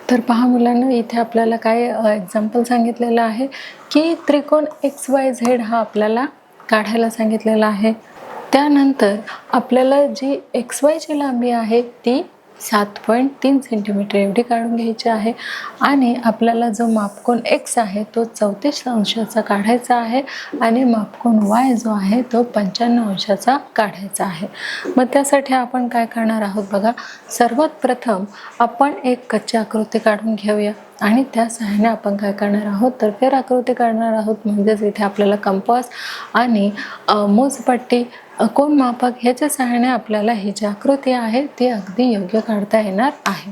तर पहा मुलांनो, इथे आपल्याला काय एक्झाम्पल सांगितलेलं आहे की त्रिकोण XYZ हा आपल्याला काढायला सांगितलेला आहे। त्यानंतर आपल्याला जी XY ची लांबी आहे ती 7.3 सेंटीमीटर एवढी काढून घ्यायची आहे आणि आपल्याला जो मापकोन X आहे तो 34 अंशाचा काढायचा आहे आणि मापकोन Y जो आहे तो 95 अंशाचा काढायचा आहे। मग त्यासाठी आपण काय करणार आहोत बघा, सर्वात प्रथम आपण एक कच्ची आकृती काढून घेऊया आणि त्या सहाय्याने आपण काय करणार आहोत तर फेर आकृती काढणार आहोत। म्हणजेच इथे आपल्याला कंपास आणि मोजपट्टी कोन मापक ह्याच्या सहाय्याने आपल्याला ही जी आकृती आहे ती अगदी योग्य काढता येणार आहे।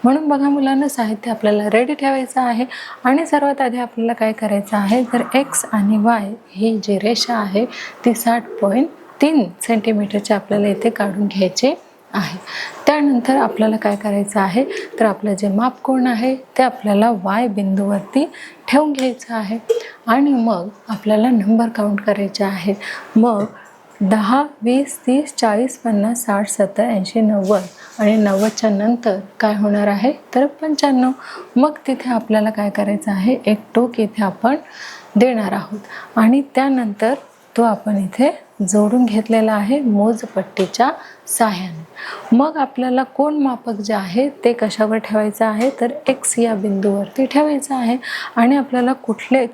म्हणून बघा मुलांना, साहित्य आपल्याला रेडी ठेवायचं आहे आणि सर्वात आधी आपल्याला काय करायचं आहे तर X आणि Y ही जी रेषा आहे ती 60.3 सेंटीमीटरची आपल्याला इथे काढून घ्यायची आहे। त्यानंतर आपल्याला काय करायचं आहे तर आपलं जे मापकोन आहे ते आपल्याला Y बिंदूवरती ठेवून घ्यायचं आहे आणि मग आपल्याला नंबर काउंट करायचे आहेत। मग 10, 20, 30, 40, 50, 60, 70, 80, 90 आणि 90च्या नंतर काय होणार आहे तर 95। मग तिथे आपल्याला काय करायचं आहे, एक टोक इथे आपण देणार आहोत आणि त्यानंतर तो आपण इथे जोडून घेतलेला आहे मोजपट्टीच्या सहाय्याने। मग आपल्याला कोन मापक जे आहे ते कशावर ठेवायचं आहे तर X या बिंदूवरती ठेवायचं आहे आणि आपल्याला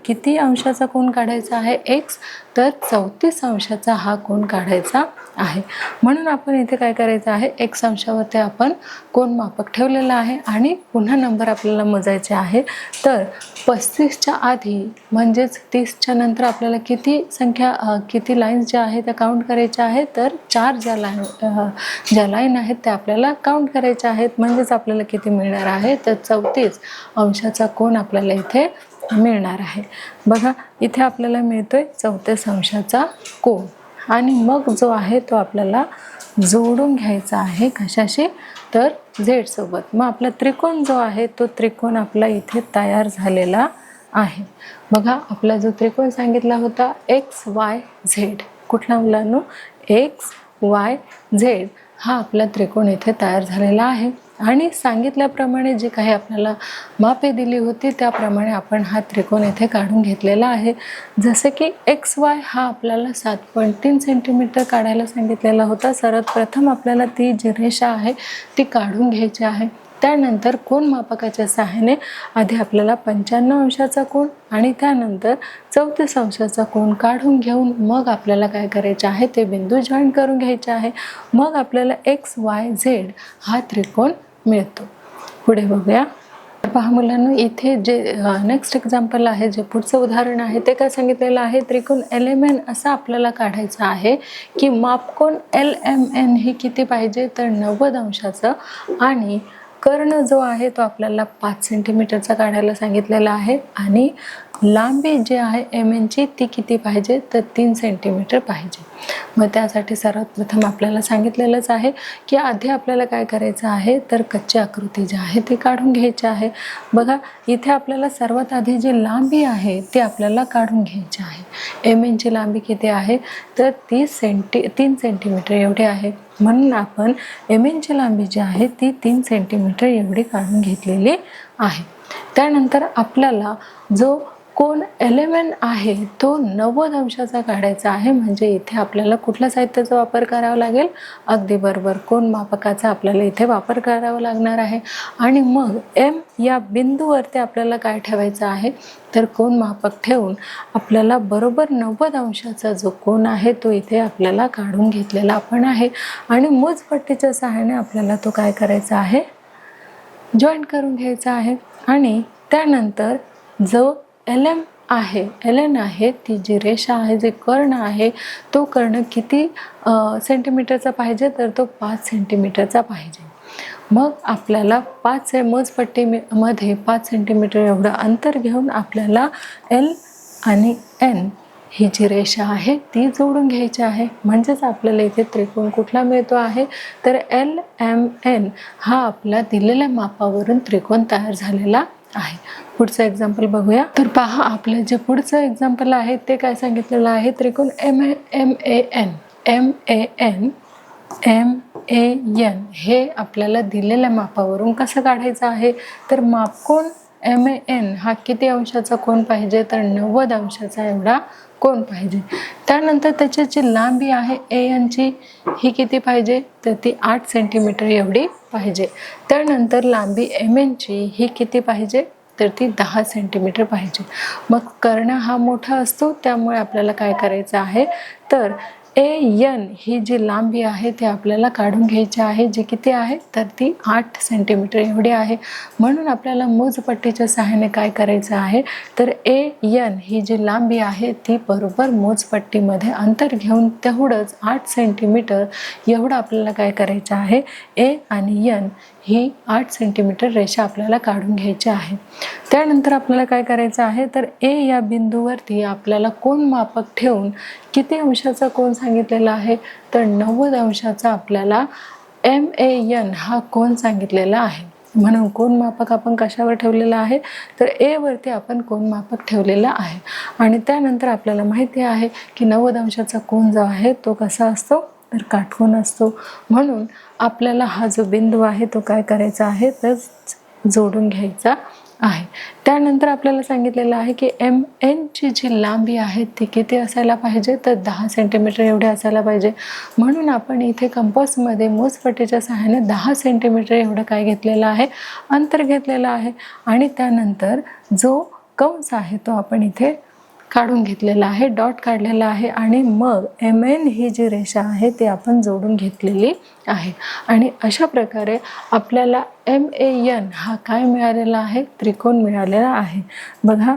किती अंशाचा कोन काढायचा आहे X तर 34 अंशाचा हा कोन काढायचा आहे। म्हणून आपण इथे काय करायचं आहे, X अंशावरती आपण कोन मापक ठेवलेला आहे आणि पुन्हा नंबर आपल्याला मोजायचे आहे। तर 35च्या आधी म्हणजेच 30च्या नंतर आपल्याला किती लाईन्स ज्या आहेत त्या काउंट करायच्या आहेत तर 4 ज्या लाईन आहेत त्या आपल्याला काउंट करायच्या आहेत। म्हणजेच आपल्याला किती मिळणार आहे तर 34 अंशाचा कोन आपल्याला इथे मिळणार आहे। बघा, इथे आपल्याला मिळतोय 34 अंशाचा कोन आणि मग जो आहे तो आपल्याला जोडून घ्यायचा आहे कशाशी तर Z सोबत। मग आपला त्रिकोण जो आहे तो त्रिकोण आपला इथे तयार झालेला आहे। बघा, आपला जो त्रिकोण सांगितला होता XYZ, कुठला मुलांनो XYZ हा आपला त्रिकोण इथे तयार झालेला आहे आणि सांगितल्याप्रमाणे जे काही आपल्याला मापे दिली होती त्याप्रमाणे आपण हा त्रिकोण इथे काढून घेतलेला आहे। जसे की XY हा आपल्याला 7.3 सेंटीमीटर काढायला सांगितलेला होता। सर्वात प्रथम आपल्याला ती जी रेषा आहे ती काढून घ्यायची आहे। त्यानंतर कोन मापकाच्या सहाय्याने आधी आपल्याला 95 अंशाचा कोन आणि त्यानंतर 34 अंशाचा कोन काढून घेऊन मग आपल्याला काय करायचे आहे ते बिंदू जॉईन करून घ्यायचे आहे। मग आपल्याला XYZ हा त्रिकोण मिळतो। पुढे बघूया। पहा मुलांनो, इथे जे नेक्स्ट एक्झाम्पल आहे, जे पुढचं उदाहरण आहे ते काय सांगितलेलं आहे, त्रिकोण LMN असा आपल्याला काढायचा आहे की मापकोन LMN ही किती पाहिजे तर 90 अंशाचं आणि कर्ण जो आहे तो आपल्याला 5 सेंटीमीटरचा काढायला सांगितलेला आहे आणि लांबी जी आहे MN ची ती किती पाहिजे तर 3 सेंटीमीटर पाहिजे। मग त्यासाठी सर्वात प्रथम आपल्याला सांगितलेलंच आहे की आधी आपल्याला काय करायचं आहे तर कच्ची आकृती जी आहे ती काढून घ्यायची आहे। बघा, इथे आपल्याला सर्वात आधी जी लांबी आहे ती आपल्याला काढून घ्यायची आहे। MN ची लांबी किती आहे तर 3 सेंटीमीटर एवढी आहे। म्हणून आपण MN ची लांबी जी आहे ती 3 सेंटीमीटर एवढी काढून घेतलेली आहे। त्यानंतर आपल्याला जो कोन LMN आहे तो 90 अंशाचा काढायचा आहे। म्हणजे इथे आपल्याला कुठल्या साहित्याचा वापर करावा लागेल, अगदी बरोबर कोन मापकाचा आपल्याला इथे वापर करावा लागणार आहे। आणि मग M या बिंदूवरती आपल्याला काय ठेवायचं आहे तर कोन मापक ठेवून आपल्याला बरोबर 90 अंशाचा जो कोन आहे तो इथे आपल्याला काढून घेतलेला आपण आहे आणि मोजपट्टीच्या सहाय्याने आपल्याला तो काय करायचा आहे जॉईन करून घ्यायचा आहे। आणि त्यानंतर जो LN आहे ती जी रेषा आहे, जे कर्ण आहे तो कर्ण किती सेंटीमीटरचा पाहिजे तर तो 5 सेंटीमीटरचा पाहिजे। मग आपल्याला मोजपट्टीमध्ये 5 सेंटीमीटर एवढं अंतर घेऊन आपल्याला L आणि N ही जी रेषा आहे ती जोडून घ्यायची आहे। म्हणजेच आपल्याला इथे त्रिकोण कुठला मिळतो आहे तर LMN हा आपला दिलेल्या मापावरून त्रिकोण तयार झालेला आहे। पुढचं एक्झाम्पल बघूया। तर पहा, आपलं जे पुढचं एक्झाम्पल आहे ते काय सांगितलेलं आहे, त्रिकोण MAN हे आपल्याला दिलेल्या मापावरून कसं काढायचं आहे, तर मापकोन MAN हा किती अंशाचा कोन पाहिजे, तर 90 अंशाचा एवढा कोन पाहिजे. त्यानंतर त्याची जी लांबी आहे AN ची ही किती पाहिजे, तर ती 8 सेंटीमीटर एवढी पाहिजे. त्यानंतर लांबी MN ची ही किती पाहिजे, तर ती 10 सेंटीमीटर पाहिजे. मग कर्ण हा मोठा असतो, त्यामुळे आपल्याला काय करायचं आहे, तर AN ही जी लांबी आहे ती आपल्याला काढून घ्यायची आहे, जी किती आहे, तर ती 8 सेंटीमीटर एवढी आहे. म्हणून आपल्याला मोजपट्टीच्या सहाय्याने काय करायचं आहे, तर AN ही जी लांबी आहे ती बरोबर मोजपट्टीमध्ये अंतर घेऊन तेवढंच 8 सेंटीमीटर एवढं आपल्याला काय करायचं आहे, A आणि N ही 8 सेंटीमीटर रेषा आपल्याला काढून घ्यायची आहे. त्यानंतर आपल्याला काय करायचं आहे, तर A या बिंदूवरती आपल्याला कोन मापक ठेवून किती अंशाचा कोन सांगितलेला आहे, तर 90 अंशाचा आपल्याला MAN हा कोन सांगितलेला आहे. म्हणून कोन मापक आपण कशावर ठेवलेला आहे, तर A वरती आपण कोन मापक ठेवलेला आहे. आणि त्यानंतर आपल्याला माहिती आहे की 90 अंशाचा कोन जो आहे तो कसा असतो, तर काटकोन असतो. म्हणून आपल्याला हा जो बिंदू आहे तो काय करायचा आहे, तर जोडून घ्यायचा आहे. त्यानंतर आपल्याला सांगितलेलं आहे की MN ची जी लांबी आहे ती किती असायला पाहिजे, तर 10 सेंटीमीटर एवढी असायला पाहिजे. म्हणून आपण इथे कंपासमध्ये मोजपट्टीच्या सहाय्याने 10 सेंटीमीटर एवढं काय घेतलेलं आहे, अंतर घेतलेलं आहे. आणि त्यानंतर जो कंस आहे तो आपण इथे काढून घेतलेला आहे, डॉट काढलेला आहे. आणि मग MN ही जी रेषा आहे ती आपण जोडून घेतलेली आहे. आणि अशा प्रकारे आपल्याला MAN हा काय मिळालेला आहे, त्रिकोण मिळालेला आहे. बघा,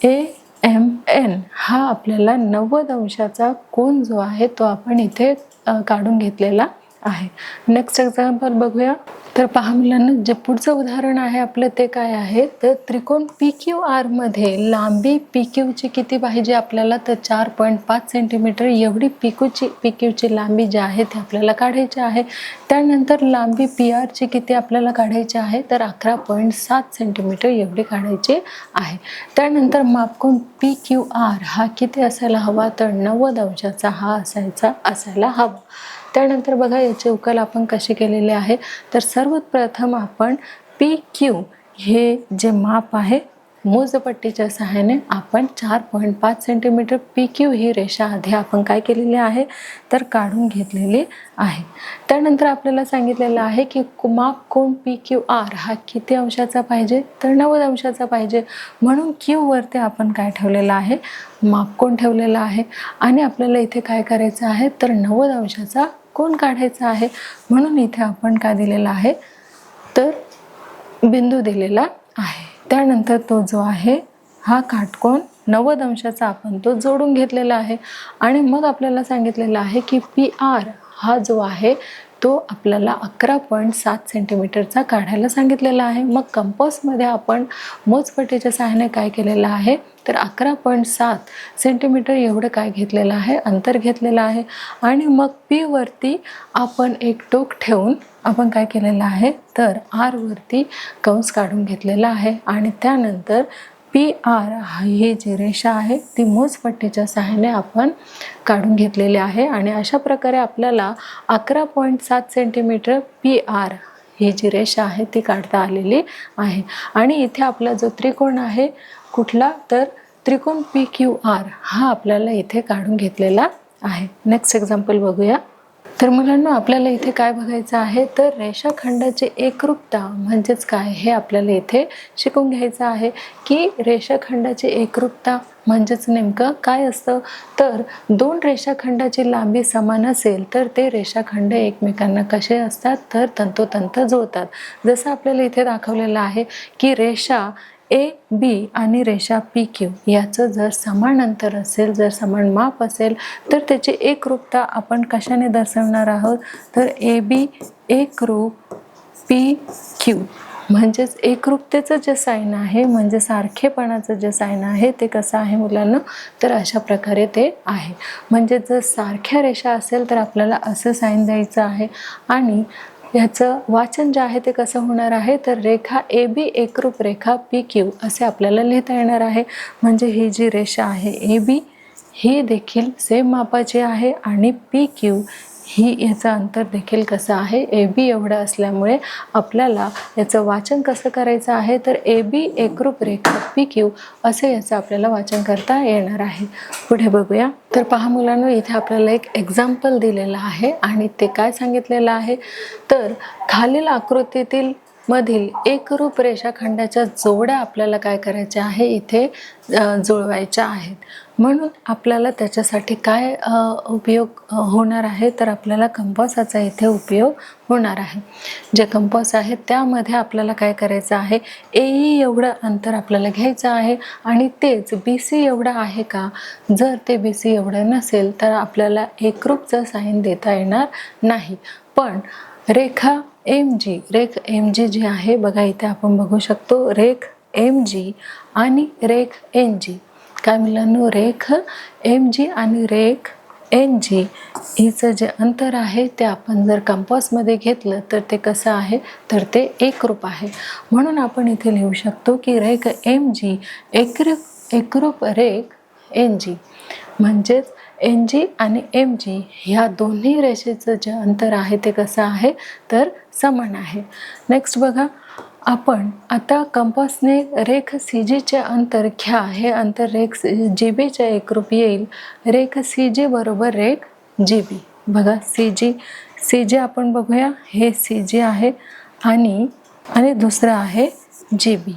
AMN हा आपल्याला 90 अंशाचा कोन जो आहे तो आपण इथे काढून घेतलेला आहे. नेक्स्ट एक्झाम्पल बघूया. तर पहा मुलांना, जे पुढचं उदाहरण आहे आपलं ते काय आहे, तर त्रिकोण PQR मध्ये लांबी PQ ची किती पाहिजे आपल्याला, तर 4.5 सेंटीमीटर एवढी PQ ची लांबी जी आहे ती आपल्याला काढायची आहे. त्यानंतर लांबी PR ची किती आपल्याला काढायची आहे, तर 11.7 सेंटीमीटर एवढी काढायची आहे. त्यानंतर मापकोन PQR हा किती असायला हवा, तर 90 अंशाचा हा असायला हवा. त्यानंतर बघा याचे उकल आपण कसे केलेले आहे, तर सर्वप्रथम आपण PQ हे जे माप आहे मोजपट्टीच्या सहाय्याने आपण 4.5 सेंटीमीटर PQ ही रेषा आधी आपण काय केलेली आहे, तर काढून घेतलेली आहे. त्यानंतर आपल्याला सांगितलेलं आहे की मापकोन PQR हा किती अंशाचा पाहिजे, तर 90 अंशाचा पाहिजे. म्हणून Q वरती आपण काय ठेवलेलं आहे, मापकोन ठेवलेला आहे. आणि आपल्याला इथे काय करायचं आहे, तर 90 अंशाचा कोन काढायचा आहे. म्हणून इथे आपण काय दिलेला आहे, तर बिंदू दिलेला आहे. त्यानंतर तो जो आहे हा काटकोन 90 अंशाचा आपण तो जोडून घेतलेला आहे. आणि मग आपल्याला सांगितलेलं आहे की PR हा जो आहे तो आपल्याला 11.7 सेंटीमीटरचा काढायला सांगितलेला आहे. मग कंपासमध्ये आपण मोजपट्टीच्या सहाय्याने काय केलेलं आहे, तर 11.7 सेंटीमीटर एवढं काय घेतलेलं आहे, अंतर घेतलेलं आहे. आणि मग P वरती आपण एक टोक ठेवून आपण काय केलेलं आहे, तर R वरती कंस काढून घेतलेला आहे. आणि त्यानंतर PR ही जी रेषा आहे ती मोजपट्टीच्या सहाय्याने आपण काढून घेतलेली आहे. आणि अशा प्रकारे आपल्याला 11.7 सेंटीमीटर PR ही जी रेषा आहे ती काढता आलेली आहे. आणि इथे आपला जो त्रिकोण आहे कुठला, तर त्रिकोण PQR हा आपल्याला इथे काढून घेतलेला आहे. नेक्स्ट एक्झाम्पल बघूया. तर मुलांना आपल्याला इथे काय बघायचं आहे, तर रेषाखंडाची एकरूपता म्हणजेच काय हे आपल्याला इथे शिकून घ्यायचं आहे की रेषाखंडाची एकरूपता म्हणजेच नेमकं काय असतं, तर दोन रेषाखंडाची लांबी समान असेल तर ते रेषाखंड एकमेकांना कसे असतात, तर तंतोतंत जुळतात. जसं आपल्याला इथे दाखवलेलं आहे की रेषा AB आणि रेषा PQ याचं जर समान अंतर असेल, जर समान माप असेल तर त्याची एकरूपता आपण कशाने दर्शवणार आहोत, तर AB एकरूप PQ म्हणजेच एकरूपतेचं जे साइन आहे म्हणजे सारखेपणाचं जे साइन आहे ते कसं आहे मुलांना, तर अशा प्रकारे ते आहे. म्हणजे जर सारख्या रेषा असेल तर आपल्याला असं साइन द्यायचं आहे. आणि याचं वाचन जे आहे ते कसं होणार आहे, तर रेखा AB एकरूप रेखा PQ असे आपल्याला लिहिता येणार आहे. म्हणजे ही जी रेषा आहे AB ही देखील सेम मापाची आहे आणि PQ ही याचं अंतर देखील कसं आहे, ए बी एवढं असल्यामुळे आपल्याला याचं वाचन कसं करायचं आहे, तर ए बी एकरूप रेखा पी क्यू असं याचं आपल्याला वाचन करता येणार आहे. पुढे बघूया. तर पहा मुलांनो, इथे आपल्याला एक एक्झाम्पल दिलेलं आहे आणि ते काय सांगितलेलं आहे, तर खालील आकृतीतील मधील एकरूप रेषाखंडाच्या जोड्या आपल्याला काय करायच्या आहे, इथे जुळवायच्या आहेत. म्हणून आपल्याला त्याच्यासाठी काय उपयोग होणार आहे, तर आपल्याला कंपासाचा इथे उपयोग होणार आहे. जे कंपास आहे त्यामध्ये आपल्याला काय करायचं आहे, ए एवढं अंतर आपल्याला घ्यायचं आहे आणि तेच बी सी एवढं आहे का, जर ते बी सी एवढं नसेल तर आपल्याला एकरूपचं साईन देता येणार नाही. पण रेखा एम जी जी आहे बघा, इथे आपण बघू शकतो रेख एम जी आणि रेख एन जी. काय मुलांनो, रेख एम जी आणि रेख एन जी हिचं जे अंतर आहे ते आपण जर कंपासमध्ये घेतलं तर ते कसं आहे, तर ते एकरूप आहे. म्हणून आपण इथे लिहू शकतो की रेख एम जी एकरूप रेख एन जी, म्हणजेच एन जी आणि एम जी ह्या दोन्ही रेषेचं जे अंतर आहे ते कसं आहे, तर समान आहे. नेक्स्ट बघा, आपण आता कंपासने रेख सी जीचे अंतर घ्या. हे अंतर रेख जी बीच्या एकरूप येईल. रेख सी जी बरोबर रेख जी बी. बघा सी जी आपण बघूया, हे सी जी आहे आणि दुसरं आहे जी बी.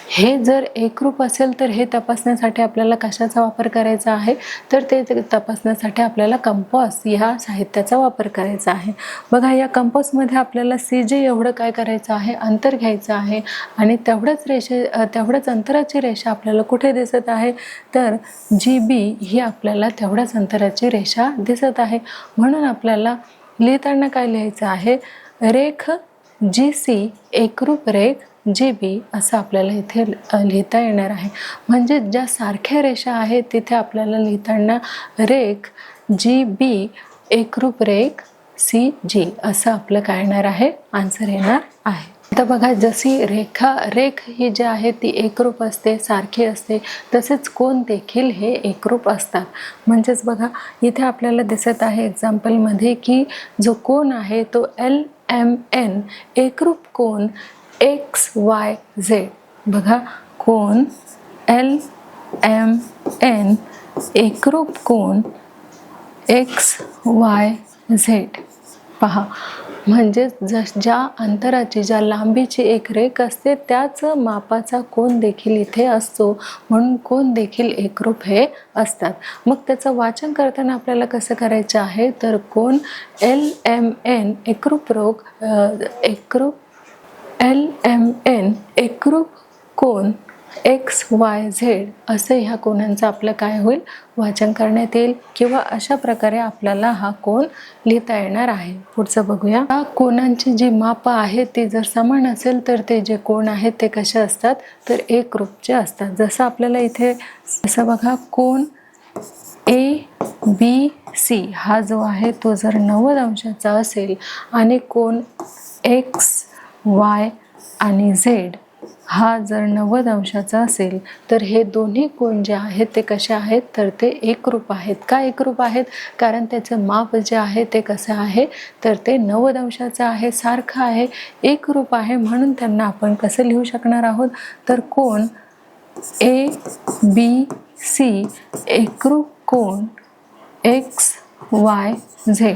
हे जर एकरूप असेल तर हे तपासण्यासाठी आपल्याला कशाचा वापर करायचा आहे, तर ते तपासण्यासाठी आपल्याला कंपास या साहित्याचा वापर करायचा आहे. बघा, या कंपासमध्ये आपल्याला सी जी एवढं काय करायचं आहे, अंतर घ्यायचं आहे आणि तेवढंच अंतराची रेषा आपल्याला कुठे दिसत आहे, तर जी बी ही आपल्याला तेवढ्याच अंतराची रेषा दिसत आहे. म्हणून आपल्याला लिहिताना काय लिहायचं आहे, रेख जी सी एकरूप रेख जी बी असं आपल्याला इथे लिहिता येणार आहे. म्हणजे ज्या सारख्या रेषा आहेत तिथे आपल्याला लिहिताना रेख जी बी एकरूप रेख सी जी असं आपलं काय येणार आहे, आन्सर येणार आहे. आता बघा, जशी रेख ही जी आहे ती एकरूप असते, सारखी असते, तसेच कोन देखील हे एकरूप असतात. म्हणजेच बघा, इथे आपल्याला दिसत आहे एक्झाम्पलमध्ये की जो कोन आहे तो LMN एकरूप कोन XYZ. बघा, कोन LMN एकरूप कोन XYZ. पहा, म्हणजे ज्या अंतराची, ज्या लांबीची एक रेख असते त्याच मापाचा कोन देखील इथे असतो. म्हणून कोन देखील एकरूप हे असतात. मग त्याचं वाचन करताना आपल्याला कसं करायचं आहे, तर कोन LMN LMN एकरूप कोन XYZ असं ह्या कोनांचं आपलं काय होईल, वाचन करण्यात येईल किंवा अशा प्रकारे आपल्याला हा कोन लिहिता येणार आहे. पुढचं बघूया. या कोनांची जी मापं आहेत ती जर समान असेल तर ते जे कोन आहेत ते कसे असतात, तर एकरूपचे असतात. जसं आपल्याला इथे जसं बघा, कोन ABC हा जो आहे तो जर 90 अंशाचा असेल आणि कोन XY आणि Z हा जर 90 अंशाचा असेल तर हे दोन्ही कोन जे आहेत ते कसे आहेत, तर ते एकरूप आहेत. का एकरूप आहेत, कारण त्याचं माप जे आहे ते कसं आहे, तर ते 90 अंशाचं आहे, सारखं आहे, एकरूप आहे. म्हणून त्यांना आपण कसं लिहू शकणार आहोत, तर कोन ABC एकरूप कोन XYZ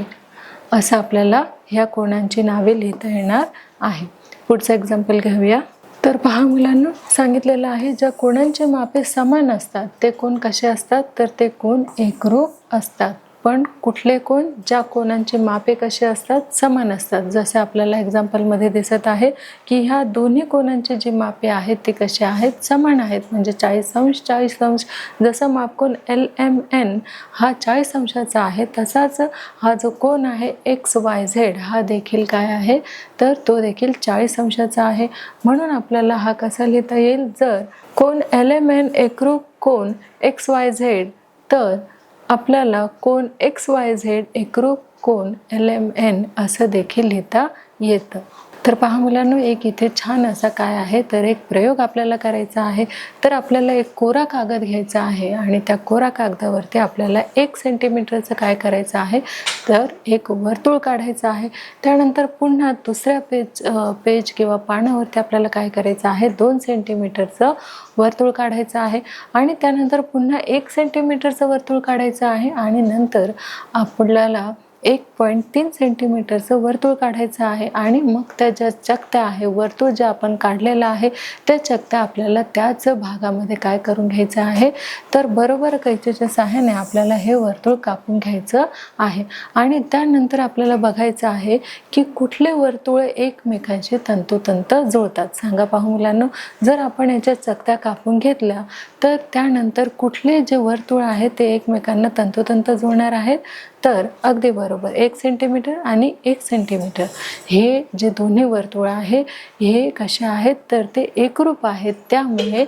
असं आपल्याला ह्या कोनांची नावे लिहिता येणार आहे. पुढचं एक्झाम्पल घेऊया. तर पहा मुलांनो, सांगितलेलं आहे ज्या कोनांचे मापे समान असतात ते कोन कसे असतात, तर ते कोन एकरूप असतात. पण कुठले कोन, ज्या कोनांचे मापे कसे असतात, समान असतात. जसे आपल्याला एक्झाम्पलमध्ये दिसत आहे की ह्या दोन्ही कोनांची जी मापे आहेत ती कशी आहेत, समान आहेत. म्हणजे 40 अंश 40 अंश. जसं मापकोन LMN हा 40 अंशाचा आहे, तसाच हा जो कोन आहे XYZ हा देखील काय आहे, तर तो देखील 40 अंशाचा आहे. म्हणून आपल्याला हा कसा लिहिता येईल, जर कोन LMN एकरूप कोन XYZ तर आपल्याला कोन XYZ एकरूप कोन LMN असं देखील लिहिता येतं. तर पहा मुलांनो, एक इथे छान असा काय आहे, तर एक प्रयोग आपल्याला करायचा आहे. तर आपल्याला एक कोरा कागद घ्यायचा आहे आणि त्या कोरा कागदावरती आपल्याला 1 सेंटीमीटरचं काय करायचं आहे, तर एक वर्तुळ काढायचं आहे. त्यानंतर पुन्हा दुसऱ्या पेज किंवा पानावरती आपल्याला काय करायचं आहे, 2 सेंटीमीटरचं वर्तुळ काढायचं आहे आणि त्यानंतर पुन्हा 1 सेंटीमीटरचं वर्तुळ काढायचं आहे आणि नंतर आपल्याला 1.3 सेंटीमीटरचं वर्तुळ काढायचं आहे आणि मग त्या ज्या चकत्या आहे, वर्तुळ जे आपण काढलेलं आहे त्या चकत्या आपल्याला त्याच भागामध्ये काय करून घ्यायचं आहे, तर बरोबर कैचीच्या सहाय्याने आपल्याला हे वर्तुळ कापून घ्यायचं आहे. आणि त्यानंतर आपल्याला बघायचं आहे की कुठले वर्तुळ एकमेकांशी तंतोतंत जुळतात. सांगा पाहू मुलांनो, जर आपण याच्या चकत्या कापून घेतल्या तर त्यानंतर कुठले जे वर्तुळ आहे ते एकमेकांना तंतोतंत जुळणार आहेत, तर अगदी बरोबर 1 सेंटीमीटर आणि 1 सेंटीमीटर हे जे दोन्ही वर्तुळ आहे हे कसे आहेत, तर ते एकरूप आहेत. त्यामुळे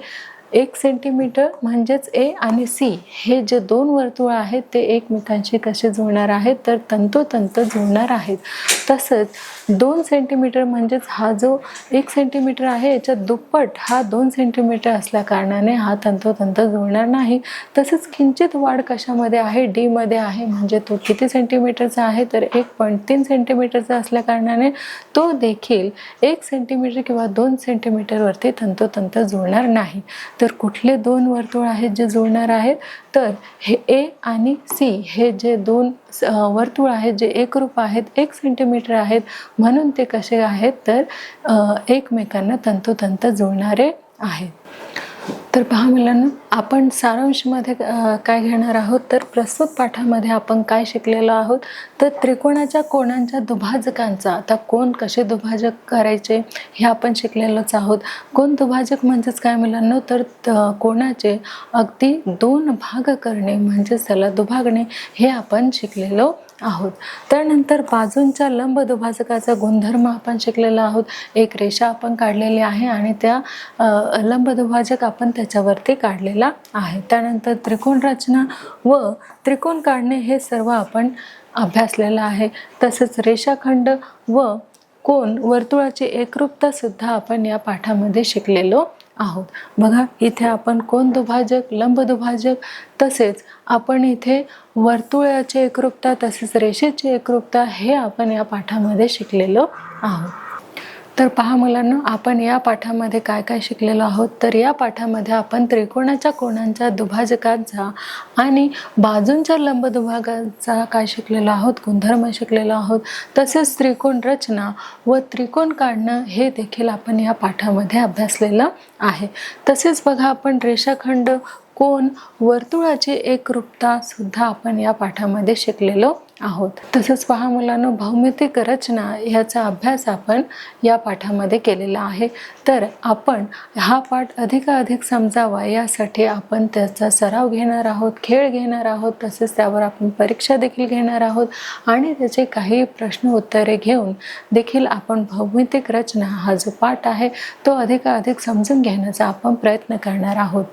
1 सेंटीमीटर म्हणजेच ए आणि सी हे जे 2 वर्तुळ आहेत ते एकमेकांशी कसे जुळणार आहेत, तर तंतोतंत जुळणार आहेत. तसंच 2 सेंटीमीटर म्हणजेच हा जो 1 सेंटीमीटर आहे याच्या दुप्पट हा 2 सेंटीमीटर असल्या कारणाने हा तंतोतंत जुळणार नाही. तसंच किंचित वाढ कशामध्ये आहे, डी मध्ये आहे, म्हणजे तो किती सेंटीमीटरचा आहे, तर 1.3 सेंटीमीटरचा असल्या कारणाने तो देखील 1 सेंटीमीटर किंवा 2 सेंटीमीटरवरती तंतोतंत जुळणार नाही. तर कुठले 2 वर्तुळ आहेत जे जुळणार आहेत, तर हे ए आणि सी हे जे 2 वर्तुळ आहेत जे एकरूप आहेत, 1 सेंटीमीटर आहेत, म्हणून ते कसे आहेत, तर एकमेकांना तंतोतंत जुळणारे आहेत. तर पहा मुलांनो, आपण सारांशमध्ये काय घेणार आहोत, तर प्रस्तुत पाठामध्ये आपण काय शिकलेलो आहोत, तर त्रिकोणाच्या कोनांच्या दुभाजकांचा, आता कोण कसे दुभाजक करायचे हे आपण शिकलेलोच आहोत. कोण दुभाजक म्हणजेच काय मुलांनो, तर कोणाचे अगदी 2 भाग करणे म्हणजेच त्याला दुभागणे हे आपण शिकलेलो आहोत. त्यानंतर बाजूंच्या लंब दुभाजकाचा गुणधर्म आपण शिकलेला आहोत. एक रेषा आपण काढलेली आहे आणि त्या लंब दुभाजक आपण त्याच्यावरती काढलेला आहे. त्यानंतर त्रिकोण रचना व त्रिकोण काढणे हे सर्व आपण अभ्यासलेलं आहे. तसेच रेषाखंड व कोन वर्तुळाची एकरूपता सुद्धा आपण या पाठामध्ये शिकलेलो आहोत. बघा, इथे आपण कोन दुभाजक, लंब दुभाजक, तसेच आपण इथे वर्तुळाची एकरूपता तसेच रेषेची एकरूपता हे आपण या पाठामध्ये शिकलेलो आहोत. तर पहा मुलांनो, आपण या पाठामध्ये काय काय शिकलेलो आहोत, तर या पाठामध्ये आपण त्रिकोणाच्या कोनांच्या दुभाजकांचा आणि बाजूंच्या लंब दुभागाचा काय शिकलेलो आहोत, गुणधर्म शिकलेलो आहोत. तसेच त्रिकोण रचना व त्रिकोण काढणं हे देखील आपण या पाठामध्ये अभ्यासलेलं आहे. तसेच बघा, आपण रेषाखंड, कोन, वर्तुळाची एकरूपता सुद्धा आपण या पाठामध्ये शिकलेलो आहोत. तसंच पहा मुलांनो, भौमितिक रचना ह्याचा अभ्यास आपण या पाठामध्ये केलेला आहे. तर आपण हा पाठ अधिकाधिक समजावा यासाठी आपण त्याचा सराव घेणार आहोत, खेळ घेणार आहोत, तसेच त्यावर आपण परीक्षा देखील घेणार आहोत आणि त्याचे काही प्रश्न उत्तरे घेऊन देखील आपण भौमितिक रचना हा जो पाठ आहे तो अधिकाधिक समजून घेण्याचा आपण प्रयत्न करणार आहोत.